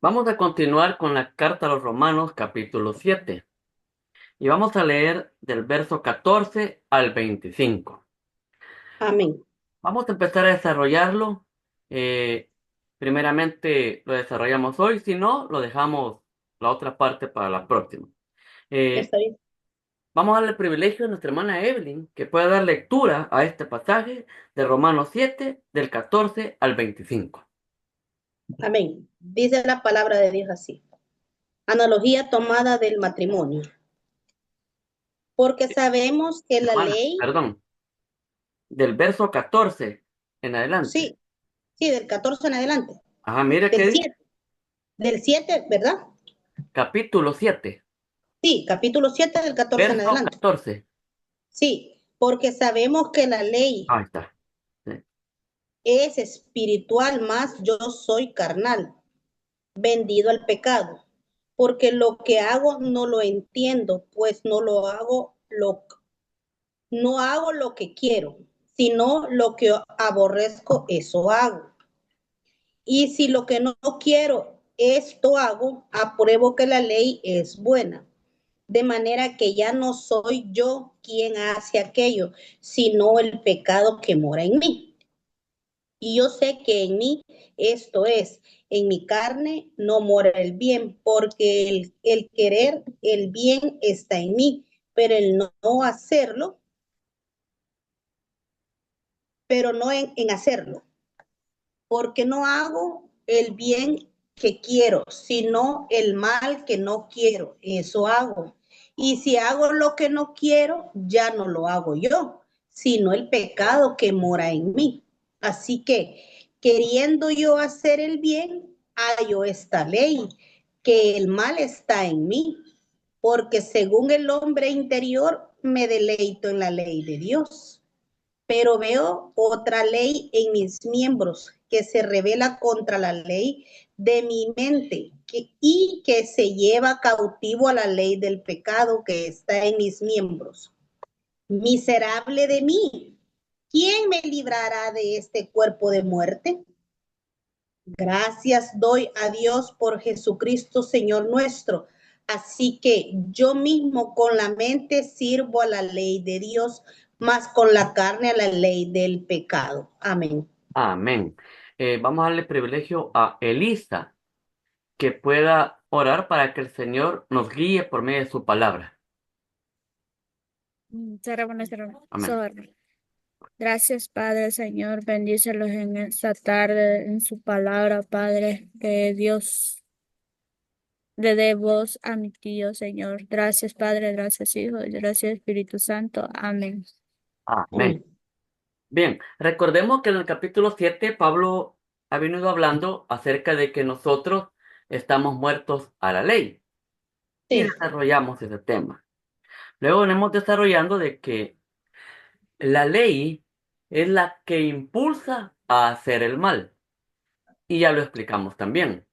Vamos a continuar con la carta a los Romanos, capítulo 7, y vamos a leer del verso 14 al 25. Amén. Vamos a empezar a desarrollarlo. eh, Primeramente lo desarrollamos hoy, si no, lo dejamos la otra parte para la próxima. Eh, Está bien. Vamos a darle el privilegio a nuestra hermana Evelyn, que pueda dar lectura a este pasaje de Romanos 7, del 14 al 25. Amén. Dice la palabra de Dios así. Analogía tomada del matrimonio. Porque sabemos que la Hermana, ley, perdón, del verso 14 en adelante. sí, sí, del 14 en adelante, Ajá, mire qué del dice. 7, del 7, ¿verdad? Capítulo 7, Sí, capítulo 7 del 14 en verso adelante. 14. Sí, porque sabemos que la ley Ahí está. Sí. es espiritual, más yo soy carnal, vendido al pecado. Porque lo que hago no lo entiendo, pues no hago lo que quiero, sino lo que aborrezco, eso hago. Y si lo que no quiero, esto hago, apruebo que la ley es buena. De manera que ya no soy yo quien hace aquello, sino el pecado que mora en mí. Y yo sé que en mí, esto es, en mi carne no mora el bien, porque el querer el bien está en mí, pero el no hacerlo, pero no en hacerlo. Porque no hago el bien que quiero, sino el mal que no quiero. Eso hago. Y si hago lo que no quiero, ya no lo hago yo, sino el pecado que mora en mí. Así que, queriendo yo hacer el bien, hallo esta ley, que el mal está en mí, porque según el hombre interior me deleito en la ley de Dios, pero veo otra ley en mis miembros que se revela contra la ley de mi mente y que se lleva cautivo a la ley del pecado que está en mis miembros. Miserable de mí, ¿quién me librará de este cuerpo de muerte? Gracias doy a Dios por Jesucristo, Señor nuestro. Así que yo mismo con la mente sirvo a la ley de Dios, más con la carne a la ley del pecado. Amén. Amén. Vamos a darle privilegio a Elisa, que pueda orar para que el Señor nos guíe por medio de su palabra. Será bueno, será bueno. Amén. Gracias, Padre, Señor. Bendícelos en esta tarde, en su palabra, Padre. Que Dios le dé voz a mi tío, Señor. Gracias, Padre. Gracias, Hijo. Y gracias, Espíritu Santo. Amén. Amén. Amén. Bien, recordemos que en el capítulo 7 Pablo ha venido hablando acerca de que nosotros estamos muertos a la ley y Sí, desarrollamos ese tema. Luego venimos desarrollando de que la ley es la que impulsa a hacer el mal. Y ya lo explicamos también.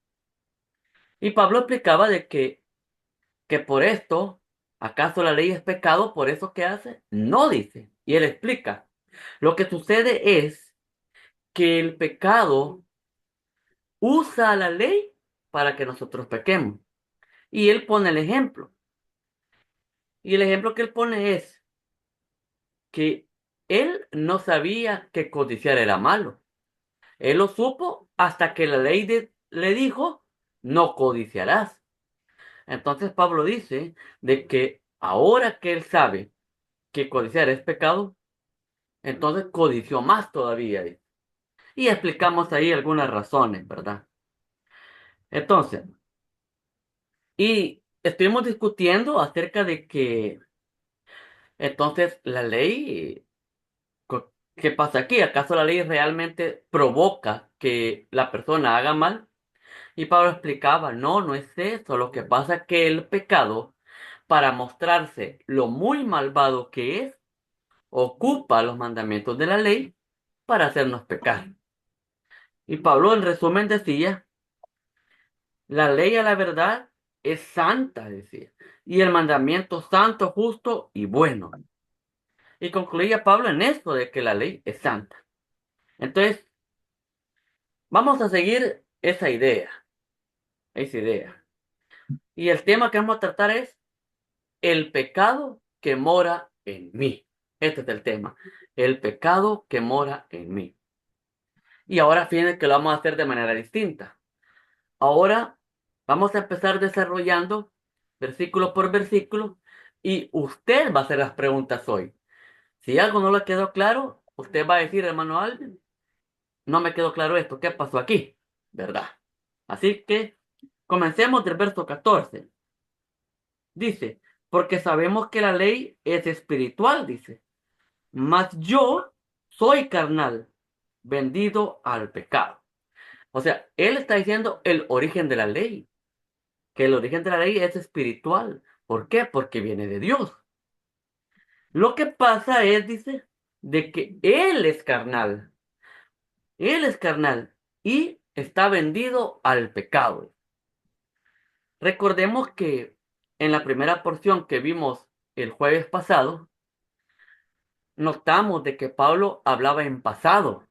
Y Pablo explicaba de que por esto, ¿acaso la ley es pecado? Por eso que hace, no dice. Y él explica. Lo que sucede es que el pecado usa la ley para que nosotros pequemos. Y él pone el ejemplo. Y el ejemplo que él pone es que él no sabía que codiciar era malo. Él lo supo hasta que la ley le dijo, no codiciarás. Entonces Pablo dice de que ahora que él sabe que codiciar es pecado, entonces codició más todavía. Y explicamos ahí algunas razones, ¿verdad? Entonces, y estuvimos discutiendo acerca de que entonces la ley, ¿qué pasa aquí? ¿Acaso la ley realmente provoca que la persona haga mal? Y Pablo explicaba, no, no es eso. Lo que pasa es que el pecado, para mostrarse lo muy malvado que es, ocupa los mandamientos de la ley para hacernos pecar. Y Pablo en resumen decía, la ley a la verdad es santa, decía, y el mandamiento santo, justo y bueno. Y concluía Pablo en esto de que la ley es santa. Entonces, vamos a seguir esa idea. esa idea. Y el tema que vamos a tratar es el pecado que mora en mí. Este es el tema. El pecado que mora en mí. Y ahora fíjense que lo vamos a hacer de manera distinta. Ahora vamos a empezar desarrollando versículo por versículo y usted va a hacer las preguntas hoy. Si algo no le quedó claro, usted va a decir, hermano Alvin, no me quedó claro esto, ¿qué pasó aquí? ¿Verdad? Así que comencemos del verso 14. Dice, porque sabemos que la ley es espiritual, dice, mas yo soy carnal, vendido al pecado. O sea, él está diciendo el origen de la ley, que el origen de la ley es espiritual. ¿Por qué? Porque viene de Dios. Lo que pasa es, dice, de que él es carnal y está vendido al pecado. Recordemos que en la primera porción que vimos el jueves pasado, notamos de que Pablo hablaba en pasado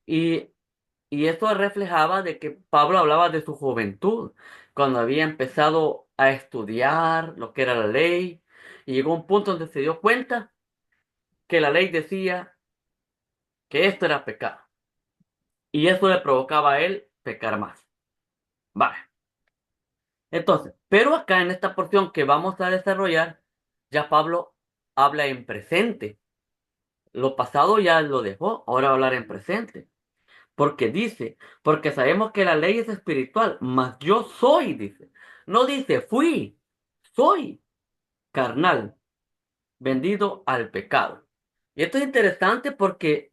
y, y eso reflejaba de que Pablo hablaba de su juventud, cuando había empezado a estudiar lo que era la ley y llegó un punto donde se dio cuenta que la ley decía que esto era pecado y eso le provocaba a él pecar más. Vale. Entonces, pero acá en esta porción que vamos a desarrollar, ya Pablo habla en presente. Lo pasado ya lo dejó, ahora va a hablar en presente. Porque dice, porque sabemos que la ley es espiritual, mas yo soy, dice. No dice fui, soy carnal, vendido al pecado. Y esto es interesante porque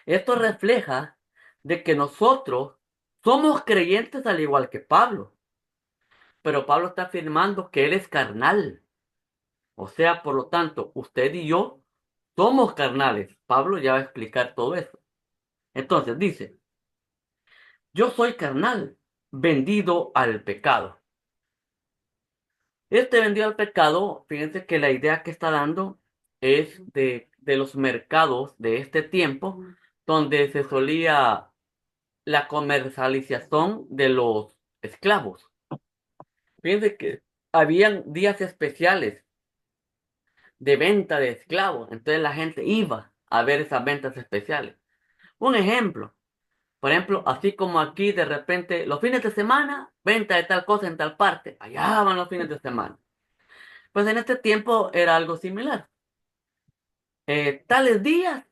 esto refleja de que nosotros somos creyentes al igual que Pablo. Pero Pablo está afirmando que él es carnal. O sea, por lo tanto, usted y yo somos carnales. Pablo ya va a explicar todo eso. Entonces dice, yo soy carnal, vendido al pecado. Este vendido al pecado, fíjense que la idea que está dando es de los mercados de este tiempo, donde se solía la comercialización de los esclavos. Fíjense que habían días especiales de venta de esclavos, entonces la gente iba a ver esas ventas especiales. Un ejemplo. Por ejemplo, así como aquí de repente los fines de semana, venta de tal cosa en tal parte, allá van los fines de semana. Pues en este tiempo era algo similar. Tales días,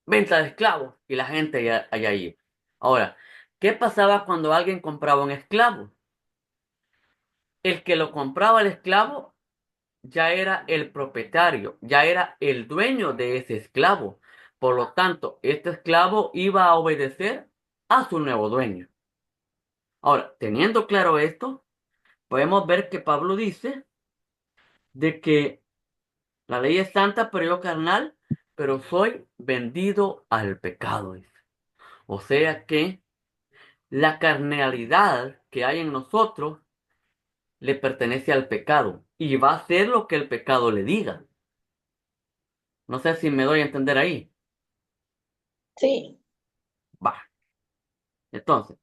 venta de esclavos y la gente allá iba. Ahora, ¿qué pasaba cuando alguien compraba un esclavo? El que lo compraba el esclavo ya era el propietario, ya era el dueño de ese esclavo. Por lo tanto, este esclavo iba a obedecer a su nuevo dueño. Ahora, teniendo claro esto, podemos ver que Pablo dice de que la ley es santa, pero yo carnal, pero soy vendido al pecado, dice. O sea que la carnalidad que hay en nosotros le pertenece al pecado y va a hacer lo que el pecado le diga. No sé si me doy a entender ahí. Sí, Va. Entonces,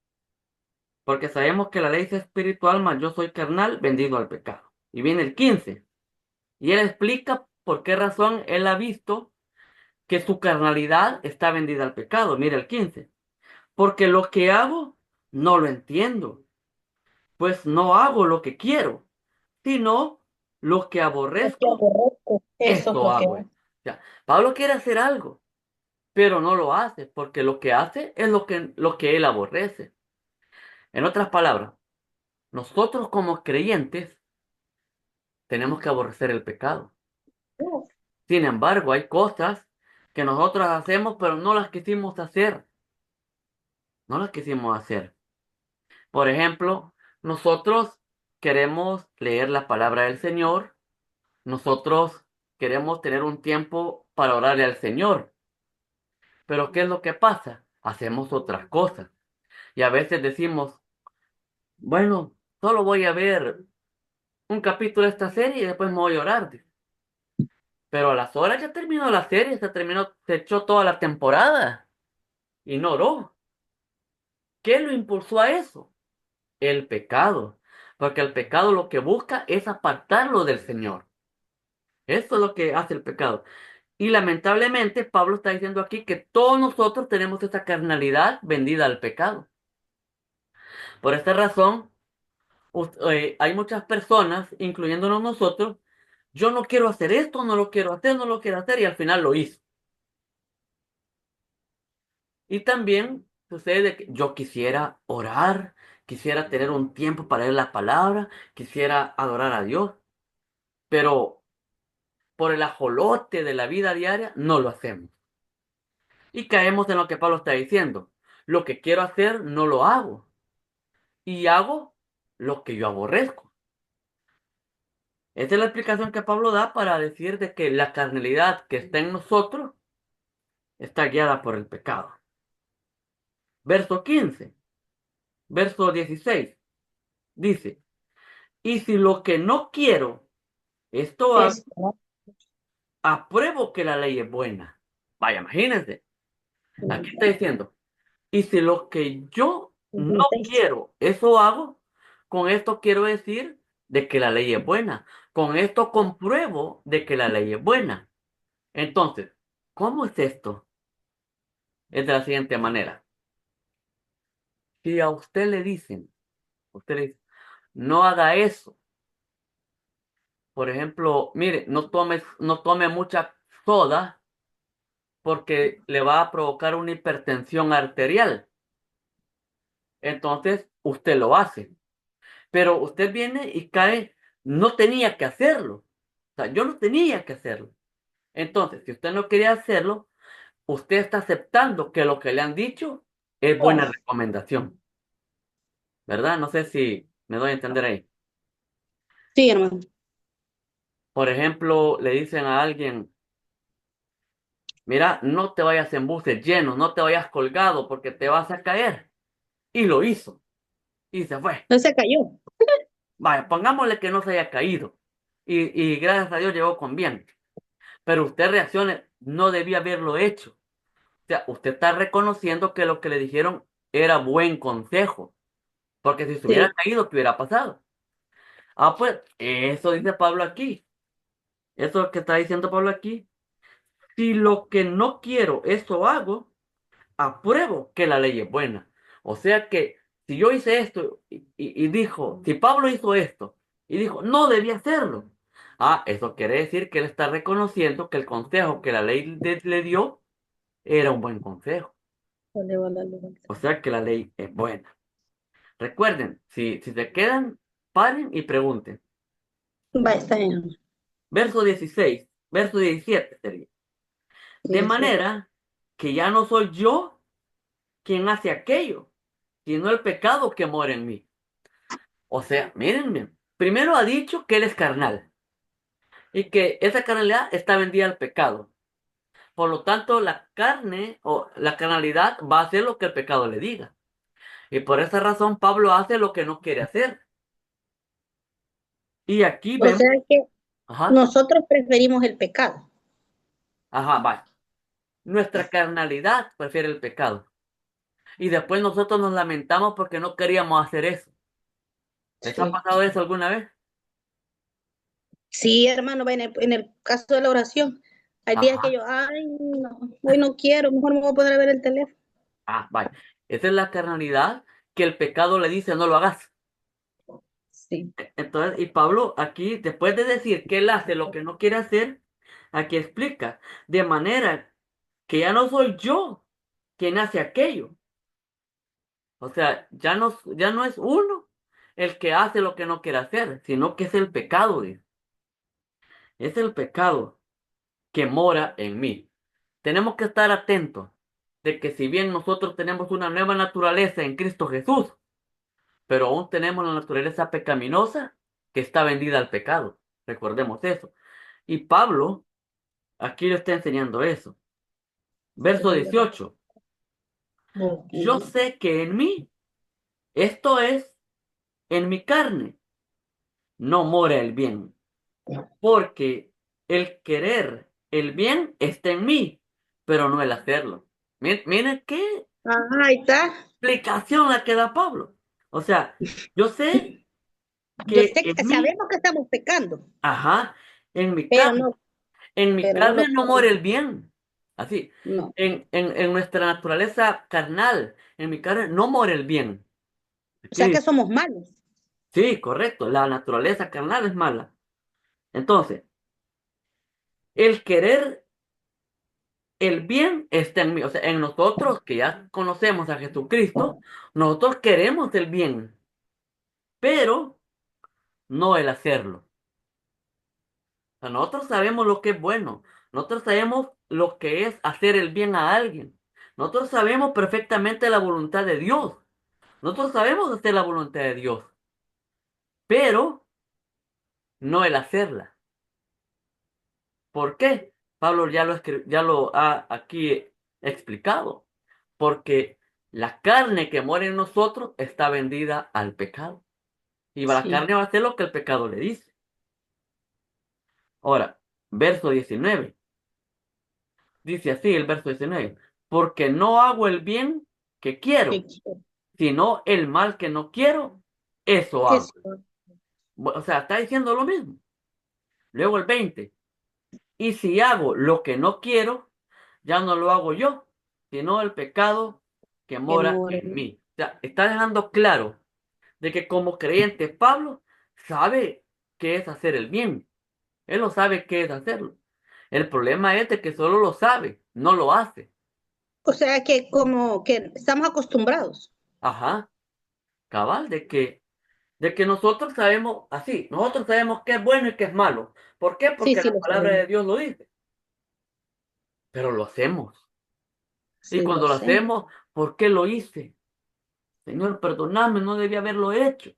porque sabemos que la ley es espiritual, mas yo soy carnal, vendido al pecado. Y viene el 15. Y él explica por qué razón él ha visto que su carnalidad está vendida al pecado. Mira el 15. Porque lo que hago no lo entiendo, pues no hago lo que quiero, sino lo que lo que aborrezco, aborrezco, eso es esto lo que hago. O hago. sea, Pablo quiere hacer algo, pero no lo hace, porque lo que hace es lo que él aborrece. En otras palabras, nosotros como creyentes tenemos que aborrecer el pecado. Sin embargo, hay cosas que nosotros hacemos, pero no las quisimos hacer. No las quisimos hacer. Por ejemplo, nosotros queremos leer la palabra del Señor. Nosotros queremos tener un tiempo para orarle al Señor. Pero ¿qué es lo que pasa? Hacemos otras cosas. Y a veces decimos, bueno, solo voy a ver un capítulo de esta serie y después me voy a orar. Pero a las horas ya terminó la serie, se terminó, se echó toda la temporada y no oró. ¿Qué lo impulsó a eso? el pecado, porque el pecado lo que busca es apartarlo del Señor. Eso es lo que hace el pecado. Y lamentablemente Pablo está diciendo aquí que todos nosotros tenemos esa carnalidad vendida al pecado. Por esta razón, hay muchas personas, incluyéndonos nosotros, yo no quiero hacer esto, no lo quiero hacer, no lo quiero hacer, y al final lo hizo. Y también sucede que yo quisiera orar, quisiera tener un tiempo para leer la palabra, quisiera adorar a Dios, pero por el ajolote de la vida diaria no lo hacemos. Y caemos en lo que Pablo está diciendo. Lo que quiero hacer no lo hago. Y hago lo que yo aborrezco. Esa es la explicación que Pablo da para decir de que la carnalidad que está en nosotros está guiada por el pecado. Verso 15, verso 16, dice, y si lo que no quiero, esto hago, Esto. apruebo que la ley es buena. Vaya, imagínense, aquí está diciendo, y si lo que yo no 16. quiero, eso hago, con esto quiero decir de que la ley es buena. Con esto compruebo de que la ley es buena. Entonces, ¿cómo es esto? Es de la siguiente manera. Si a usted le dice, no haga eso. Por ejemplo, mire, no tome mucha soda porque le va a provocar una hipertensión arterial. Entonces, usted lo hace. Pero usted viene y cae, no tenía que hacerlo. O sea, yo no tenía que hacerlo. Entonces, si usted no quería hacerlo, usted está aceptando que lo que le han dicho es buena recomendación, ¿verdad? No sé si me doy a entender ahí. Sí, hermano. Por ejemplo, le dicen a alguien, mira, no te vayas en buses llenos, no te vayas colgado porque te vas a caer. Y lo hizo. Y se fue. No se cayó. Vaya, pongámosle que no se haya caído. Y gracias a Dios llegó con bien. Pero usted reaccione, no debía haberlo hecho. O sea, usted está reconociendo que lo que le dijeron era buen consejo. Porque si se hubiera Sí. caído, ¿qué hubiera pasado? Ah, pues, eso dice Pablo aquí. Eso que está diciendo Pablo aquí. Si lo que no quiero, eso hago, apruebo que la ley es buena. O sea que si yo hice esto y dijo, si Pablo hizo esto y dijo, no debía hacerlo. Ah, eso quiere decir que él está reconociendo que el consejo que la ley le dio era un buen consejo. Vale, vale, vale. O sea que la ley es buena. Recuerden, si se quedan, paren y pregunten. Va, está bien, hermano. Verso 16, verso 17 sería. De 17. manera que ya no soy yo quien hace aquello, sino el pecado que mora en mí. O sea, miren bien. Primero ha dicho que él es carnal y que esa carnalidad está vendida al pecado. Por lo tanto, la carne o la carnalidad va a hacer lo que el pecado le diga. Y por esa razón Pablo hace lo que no quiere hacer. Y aquí O vemos, sea que ajá, nosotros preferimos el pecado. ajá, va. Nuestra carnalidad prefiere el pecado. Y después nosotros nos lamentamos porque no queríamos hacer eso. ¿Les ha Sí. pasado eso alguna vez? Sí, hermano, va en el caso de la oración. Hay días que Ajá. yo, ay, no, hoy no quiero, mejor me voy a poner a ver el teléfono. Ah, vaya. Esa es la carnalidad que el pecado le dice no lo hagas. Sí. Entonces, y Pablo aquí, después de decir que él hace lo que no quiere hacer, aquí explica, de manera que ya no soy yo quien hace aquello. O sea, ya no es uno el que hace lo que no quiere hacer, sino que es el pecado, dice. Es el pecado que mora en mí. Tenemos que estar atentos de que si bien nosotros tenemos una nueva naturaleza en Cristo Jesús, pero aún tenemos la naturaleza pecaminosa que está vendida al pecado. Recordemos eso. Y Pablo aquí le está enseñando eso. Verso 18. Yo sé que en mí, esto es, en mi carne, no mora el bien, porque el querer el bien está en mí, pero no el hacerlo. Miren qué Ah, ahí está. explicación la que da Pablo. O sea, yo sé Yo que sé en que mí, sabemos que estamos pecando, yo ajá, sé que sabemos que estamos pecando, ajá, en mi pero carne, no, en mi pero no carne lo no muere podemos. el bien. Así, No. en nuestra naturaleza carnal, en mi carne no muere el bien. O Aquí sea que dice, somos malos. sí, correcto, la naturaleza carnal es mala. Entonces, el querer el bien está en mí, o sea, en nosotros que ya conocemos a Jesucristo, nosotros queremos el bien, pero no el hacerlo. O sea, nosotros sabemos lo que es bueno, nosotros sabemos lo que es hacer el bien a alguien, nosotros sabemos perfectamente la voluntad de Dios, nosotros sabemos hacer la voluntad de Dios, pero no el hacerla. ¿Por qué? Pablo ya lo ha aquí explicado. Porque la carne que muere en nosotros está vendida al pecado. Y la Sí, carne va a hacer lo que el pecado le dice. Ahora, verso 19. Dice así el verso 19. Porque no hago el bien que que quiero, quiero. sino el mal que no quiero, eso hago. Eso. O sea, está diciendo lo mismo. Luego el 20. Y si hago lo que no quiero, ya no lo hago yo, sino el pecado que Que mora more. en mí. O sea, está dejando claro de que como creyente Pablo sabe qué es hacer el bien. Él lo sabe qué es hacerlo. El problema es de que solo lo sabe, no lo hace. O sea que como que estamos acostumbrados. Ajá, cabal, de que nosotros sabemos así, nosotros sabemos qué es bueno y qué es malo. ¿Por qué? Sí, Porque sí la lo palabra sabemos. de Dios lo dice, pero lo hacemos. Y Sí lo cuando lo sé. hacemos, ¿por qué lo hice? Señor, perdóname, no debía haberlo hecho.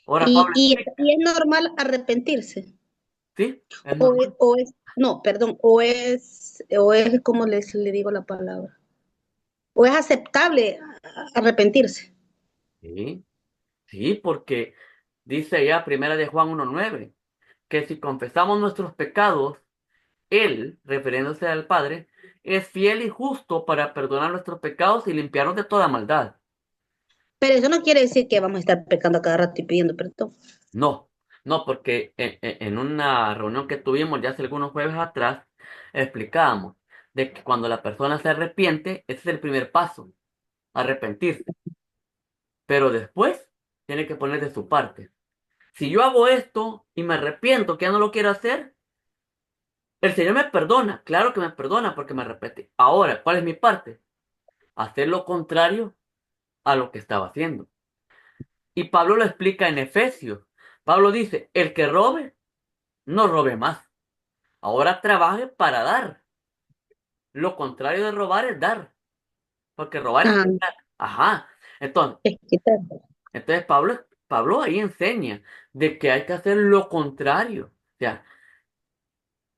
Ahora Pablo explica, Y es normal arrepentirse. ¿sí? Es normal. No, perdón, o es, como le digo la palabra, o es aceptable arrepentirse. Sí, sí, porque dice ya Primera de Juan 1:9 que si confesamos nuestros pecados, Él, refiriéndose al Padre, es fiel y justo para perdonar nuestros pecados y limpiarnos de toda maldad. Pero eso no quiere decir que vamos a estar pecando a cada rato y pidiendo perdón. No, no, porque en una reunión que tuvimos ya hace algunos jueves atrás, explicábamos de que cuando la persona se arrepiente, ese es el primer paso, arrepentirse. Pero después tiene que poner de su parte. Si yo hago esto y me arrepiento que ya no lo quiero hacer, el Señor me perdona, claro que me perdona porque me arrepentí. Ahora, ¿cuál es mi parte? Hacer lo contrario a lo que estaba haciendo. Y Pablo lo explica en Efesios. Pablo dice, el que robe, no robe más. Ahora trabaje para dar. Lo contrario de robar es dar, porque robar es Ah, quitar. Ajá. Entonces, es quitar. entonces Pablo ahí enseña de que hay que hacer lo contrario. O sea,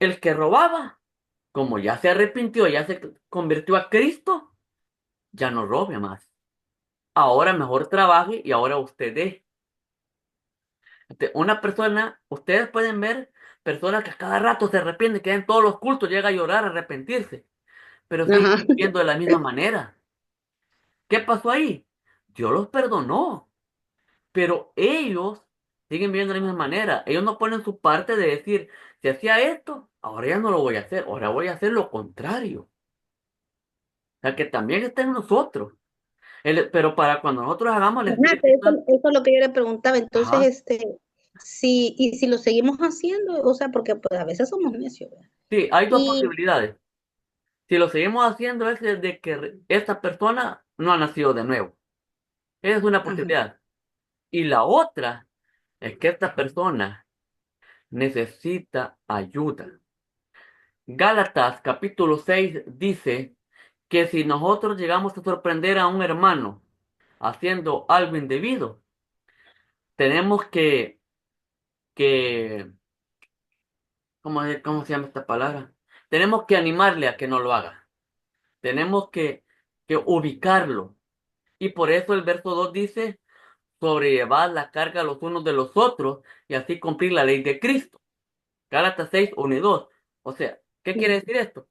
el que robaba, como ya se arrepintió, ya se convirtió a Cristo, ya no robe más. Ahora mejor trabaje y ahora usted dé. Una persona, ustedes pueden ver personas que a cada rato se arrepienten, que en todos los cultos llega a llorar, a arrepentirse, pero siguen Ajá. viviendo de la misma manera. ¿Qué pasó ahí? Dios los perdonó, pero ellos siguen viviendo de la misma manera. Ellos no ponen su parte de decir, si hacía esto, ahora ya no lo voy a hacer, ahora voy a hacer lo contrario. O sea, que también está en nosotros. Pero para cuando nosotros hagamos el Ajá, Espíritu pero Santo, eso es lo que yo le preguntaba. Entonces, ajá, y si lo seguimos haciendo, o sea, porque pues, a veces somos necios, ¿verdad? sí, hay dos Y, posibilidades. Si lo seguimos haciendo es de que esta persona no ha nacido de nuevo. Esa es una ajá, posibilidad. Y la otra es que esta persona necesita ayuda. Gálatas capítulo 6 dice que si nosotros llegamos a sorprender a un hermano haciendo algo indebido, tenemos que, ¿cómo se llama esta palabra? Tenemos que animarle a que no lo haga. Tenemos que ubicarlo. Y por eso el verso 2 dice, sobrellevar la carga los unos de los otros y así cumplir la ley de Cristo. Gálatas 6:1 y 2. O sea, ¿qué quiere decir esto?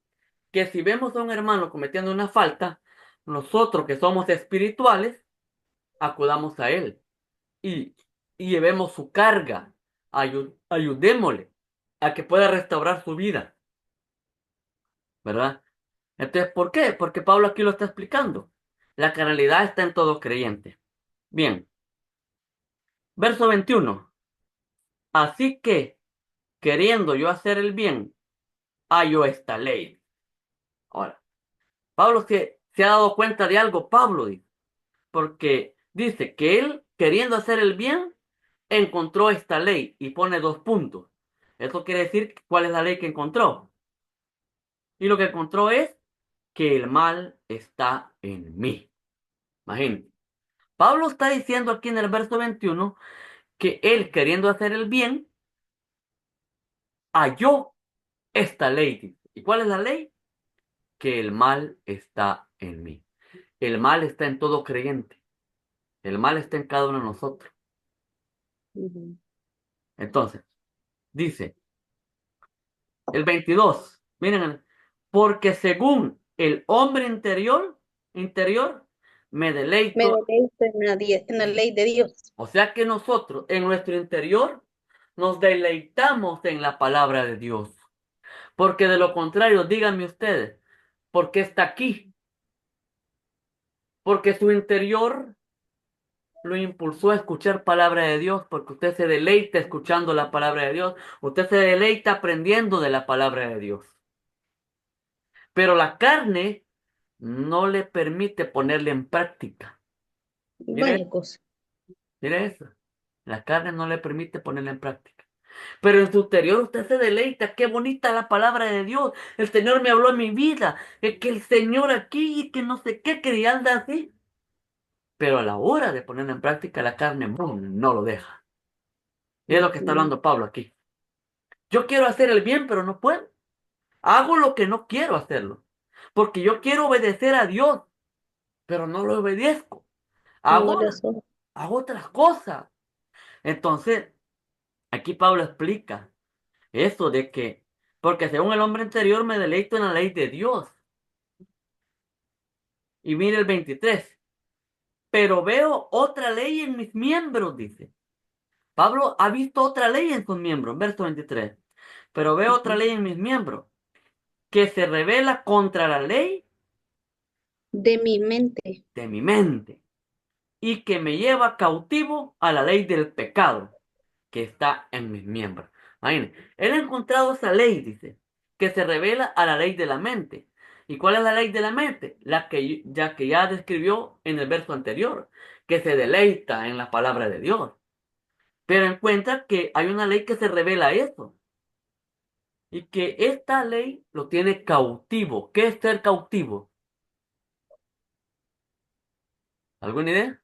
Que si vemos a un hermano cometiendo una falta, nosotros que somos espirituales, acudamos a Él y, y llevemos su carga. Ayudémosle a que pueda restaurar su vida, ¿verdad? Entonces, ¿por qué? Porque Pablo aquí lo está explicando. La carnalidad está en todo creyente. Bien, verso 21. Así que, queriendo yo hacer el bien, hallo esta ley. Ahora, Pablo se ha dado cuenta de algo, Pablo dice, porque dice que él, queriendo hacer el bien, encontró esta ley y pone 2 puntos. Eso quiere decir cuál es la ley que encontró. Y lo que encontró es que el mal está en mí. Imagínense. Pablo está diciendo aquí en el verso 21 que él, queriendo hacer el bien, halló esta ley. ¿Y cuál es la ley? Que el mal está en mí. El mal está en todo creyente. El mal está en cada uno de nosotros. Ujú. Entonces, dice el 22, miren, porque según el hombre interior, me Me deleito. deleito en la ley de Dios. O sea que nosotros en nuestro interior nos deleitamos en la palabra de Dios. Porque de lo contrario, díganme ustedes, ¿por qué está aquí? Porque su interior lo impulsó a escuchar palabra de Dios, porque usted se deleita escuchando la palabra de Dios, usted se deleita aprendiendo de la palabra de Dios. Pero la carne no le permite ponerle en práctica. Mire, Vaya cosa. mire eso. La carne no le permite ponerla en práctica. Pero en su interior usted se deleita. Qué bonita la palabra de Dios. El Señor me habló en mi vida. Que el Señor aquí y que no sé qué, que anda así. Pero a la hora de ponerla en práctica, la carne ¡bum!, no lo deja. Y es lo que está Ujú. hablando Pablo aquí. Yo quiero hacer el bien, pero no puedo. Hago lo que no quiero hacerlo. Porque yo quiero obedecer a Dios, pero no lo obedezco. No Hago, le asombra. hago otras cosas. Entonces, aquí Pablo explica eso de que, porque según el hombre interior me deleito en la ley de Dios. Y mire el 23. Pero veo otra ley en mis miembros, dice. Pablo ha visto otra ley en sus miembros, verso 23. Pero veo otra Ujú. ley en mis miembros, que se revela contra la ley De mi mente. de mi mente y que me lleva cautivo a la ley del pecado que está en mis miembros. Imagínense, él ha encontrado esa ley, dice, que se revela a la ley de la mente. ¿Y cuál es la ley de la mente? La que ya describió en el verso anterior, que se deleita en la palabra de Dios. Pero encuentra que hay una ley que se revela a eso. Y que esta ley lo tiene cautivo. ¿Qué es ser cautivo? ¿Alguna idea?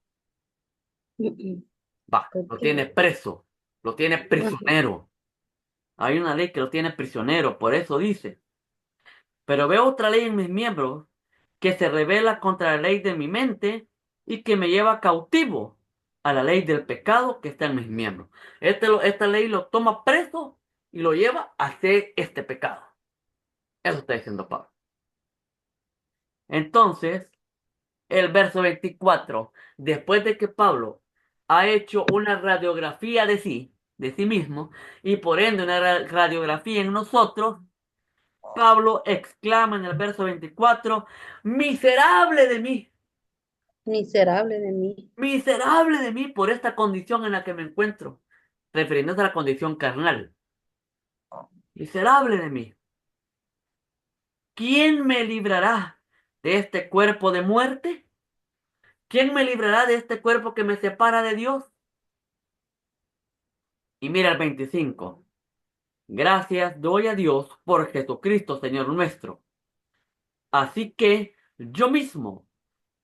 Ujú. Va, lo Cautivo. tiene preso, lo tiene Ajá. prisionero. Hay una ley que lo tiene prisionero, por eso dice. Pero veo otra ley en mis miembros que se revela contra la ley de mi mente y que me lleva cautivo a la ley del pecado que está en mis miembros. Esta ley lo toma preso y lo lleva a hacer este pecado. Eso está diciendo Pablo. Entonces, el verso 24, después de que Pablo ha hecho una radiografía de sí mismo, y por ende una radiografía en nosotros, Pablo exclama en el verso 24, miserable de mí, Miserable de mí. miserable de mí por esta condición en la que me encuentro, refiriéndose a la condición carnal, miserable de mí. ¿Quién me librará de este cuerpo de muerte? ¿Quién me librará de este cuerpo que me separa de Dios? Y mira el 25. Gracias doy a Dios por Jesucristo, Señor nuestro. Así que yo mismo,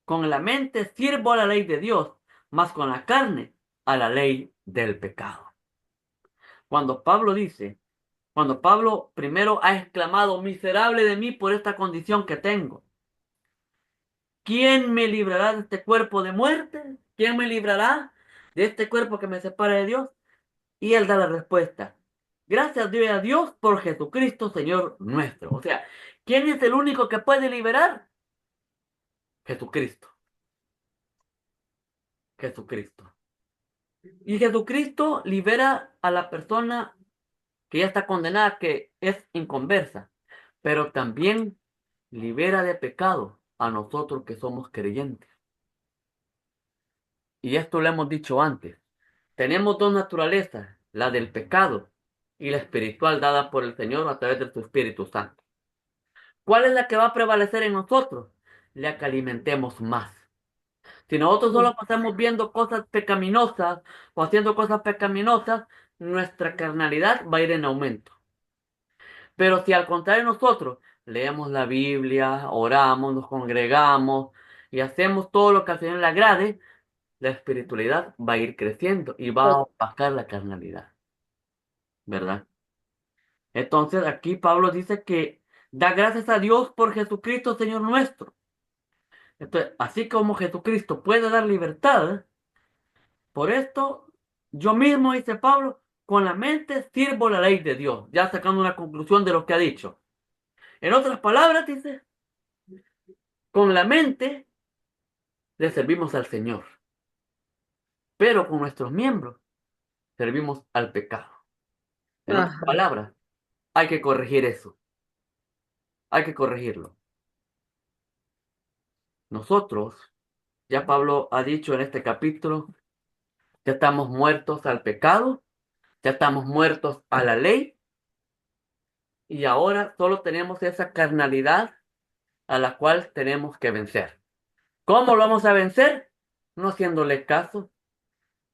con la mente sirvo a la ley de Dios, mas con la carne a la ley del pecado. Cuando Pablo dice, cuando Pablo primero ha exclamado, miserable de mí por esta condición que tengo, ¿quién me librará de este cuerpo de muerte? ¿Quién me librará de este cuerpo que me separa de Dios? Y él da la respuesta. Gracias doy a Dios por Jesucristo, Señor nuestro. O sea, ¿quién es el único que puede liberar? Jesucristo. Jesucristo. Y Jesucristo libera a la persona que ya está condenada, que es inconversa, pero también libera de pecado a nosotros que somos creyentes. Y esto lo hemos dicho antes. Tenemos dos naturalezas, la del pecado y la espiritual dada por el Señor a través de su Espíritu Santo. ¿Cuál es la que va a prevalecer en nosotros? La que alimentemos más. Si nosotros solo pasamos viendo cosas pecaminosas o haciendo cosas pecaminosas, nuestra carnalidad va a ir en aumento. Pero si al contrario nosotros leemos la Biblia, oramos, nos congregamos y hacemos todo lo que al Señor le agrade, la espiritualidad va a ir creciendo y va a opacar la carnalidad, ¿verdad? Entonces aquí Pablo dice que da gracias a Dios por Jesucristo, Señor nuestro. Entonces, así como Jesucristo puede dar libertad, por esto yo mismo, dice Pablo, con la mente sirvo la ley de Dios, ya sacando una conclusión de lo que ha dicho. En otras palabras, dice, con la mente le servimos al Señor, pero con nuestros miembros servimos al pecado. En otras Ajá. palabras, hay que corregir eso, hay que corregirlo. Nosotros, ya Pablo ha dicho en este capítulo, ya estamos muertos al pecado, ya estamos muertos a la ley y ahora solo tenemos esa carnalidad a la cual tenemos que vencer. ¿Cómo lo vamos a vencer? No haciéndole caso,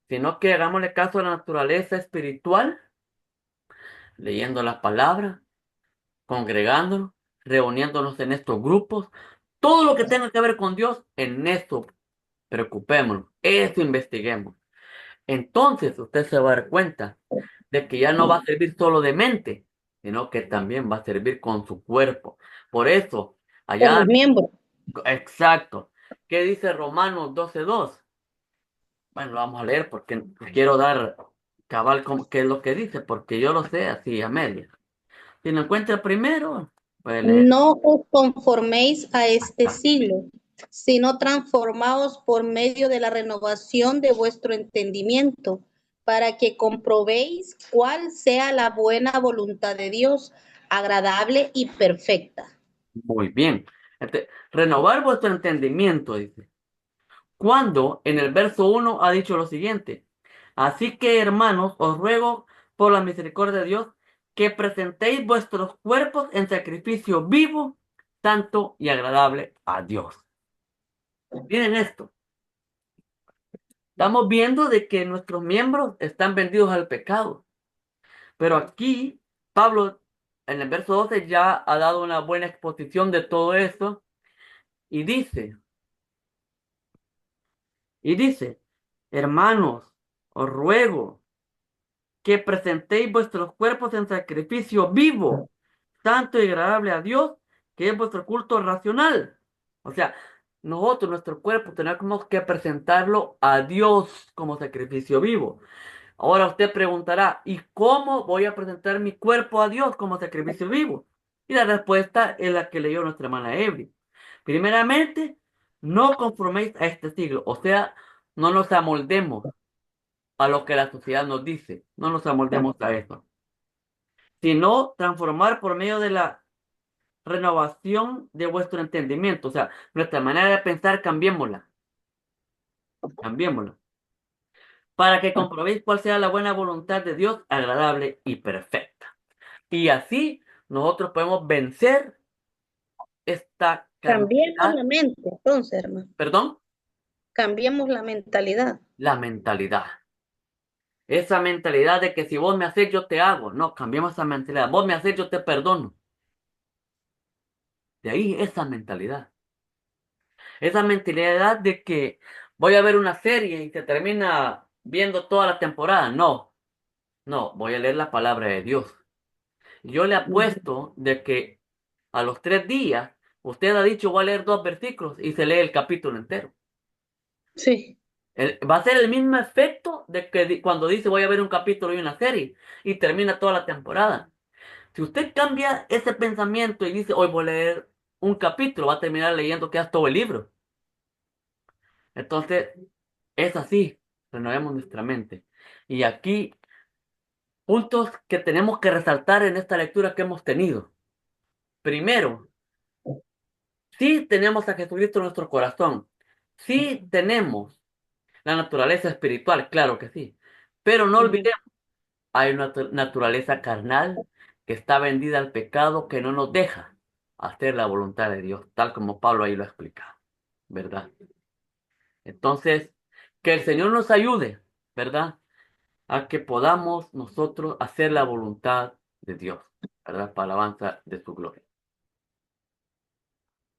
sino que hagámosle caso a la naturaleza espiritual, leyendo la palabra, congregándonos, reuniéndonos en estos grupos, todo lo que tenga que ver con Dios, en esto preocupémonos, eso investiguemos. Entonces usted se va a dar cuenta de que ya no va a servir solo de mente, sino que también va a servir con su cuerpo. Por eso, Con allá, los miembros. exacto. ¿Qué dice Romanos 12:2? Bueno, lo vamos a leer porque quiero dar cabal qué es lo que dice, porque yo lo sé así a media. Si lo encuentra primero, puede leer. No os conforméis a este siglo, sino transformaos por medio de la renovación de vuestro entendimiento, para que comprobéis cuál sea la buena voluntad de Dios, agradable y perfecta. Muy bien. Renovar vuestro entendimiento, dice. Cuando en el verso 1 ha dicho lo siguiente, así que hermanos, os ruego por la misericordia de Dios que presentéis vuestros cuerpos en sacrificio vivo, santo y agradable a Dios. Miren esto, estamos viendo de que nuestros miembros están vendidos al pecado, pero aquí Pablo en el verso 12 ya ha dado una buena exposición de todo esto y dice, hermanos, os ruego que presentéis vuestros cuerpos en sacrificio vivo, santo y agradable a Dios, que es vuestro culto racional. O sea, nosotros, nuestro cuerpo, tenemos que presentarlo a Dios como sacrificio vivo. Ahora usted preguntará, ¿y cómo voy a presentar mi cuerpo a Dios como sacrificio vivo? Y la respuesta es la que leyó nuestra hermana Evelyn. Primeramente, no conforméis a este siglo, o sea, no nos amoldemos a lo que la sociedad nos dice. No nos amoldemos a eso. Sino transformar por medio de la renovación de vuestro entendimiento. O sea, nuestra manera de pensar, cambiémosla. Cambiémosla. Para que comprobéis cuál sea la buena voluntad de Dios, agradable y perfecta. Y así nosotros podemos vencer esta Cambiemos carnalidad, la mente, entonces, hermano. perdón, Cambiemos la mentalidad. la mentalidad. Esa mentalidad de que si vos me haces, yo te hago. No, cambiemos esa mentalidad. Vos me haces, yo te perdono. De ahí esa mentalidad. Esa mentalidad de que voy a ver una serie y se termina viendo toda la temporada. No, no, voy a leer la palabra de Dios. Yo le apuesto de que a los 3 días usted ha dicho voy a leer 2 versículos y se lee el capítulo entero. Sí. Va a ser el mismo efecto de que cuando dice voy a ver un capítulo y una serie y termina toda la temporada. Si usted cambia ese pensamiento y dice hoy voy a leer un capítulo, va a terminar leyendo quizás todo el libro. Entonces, Es así, renovemos nuestra mente. Y aquí, puntos que tenemos que resaltar en esta lectura que hemos tenido. Primero, sí tenemos a Jesucristo en nuestro corazón. Sí tenemos la naturaleza espiritual, claro que sí. Pero no Ujú. olvidemos, hay una naturaleza carnal que está vendida al pecado que no nos deja hacer la voluntad de Dios, tal como Pablo ahí lo explica, ¿verdad? Entonces, que el Señor nos ayude, ¿verdad? A que podamos nosotros hacer la voluntad de Dios, ¿verdad? Para alabanza de su gloria.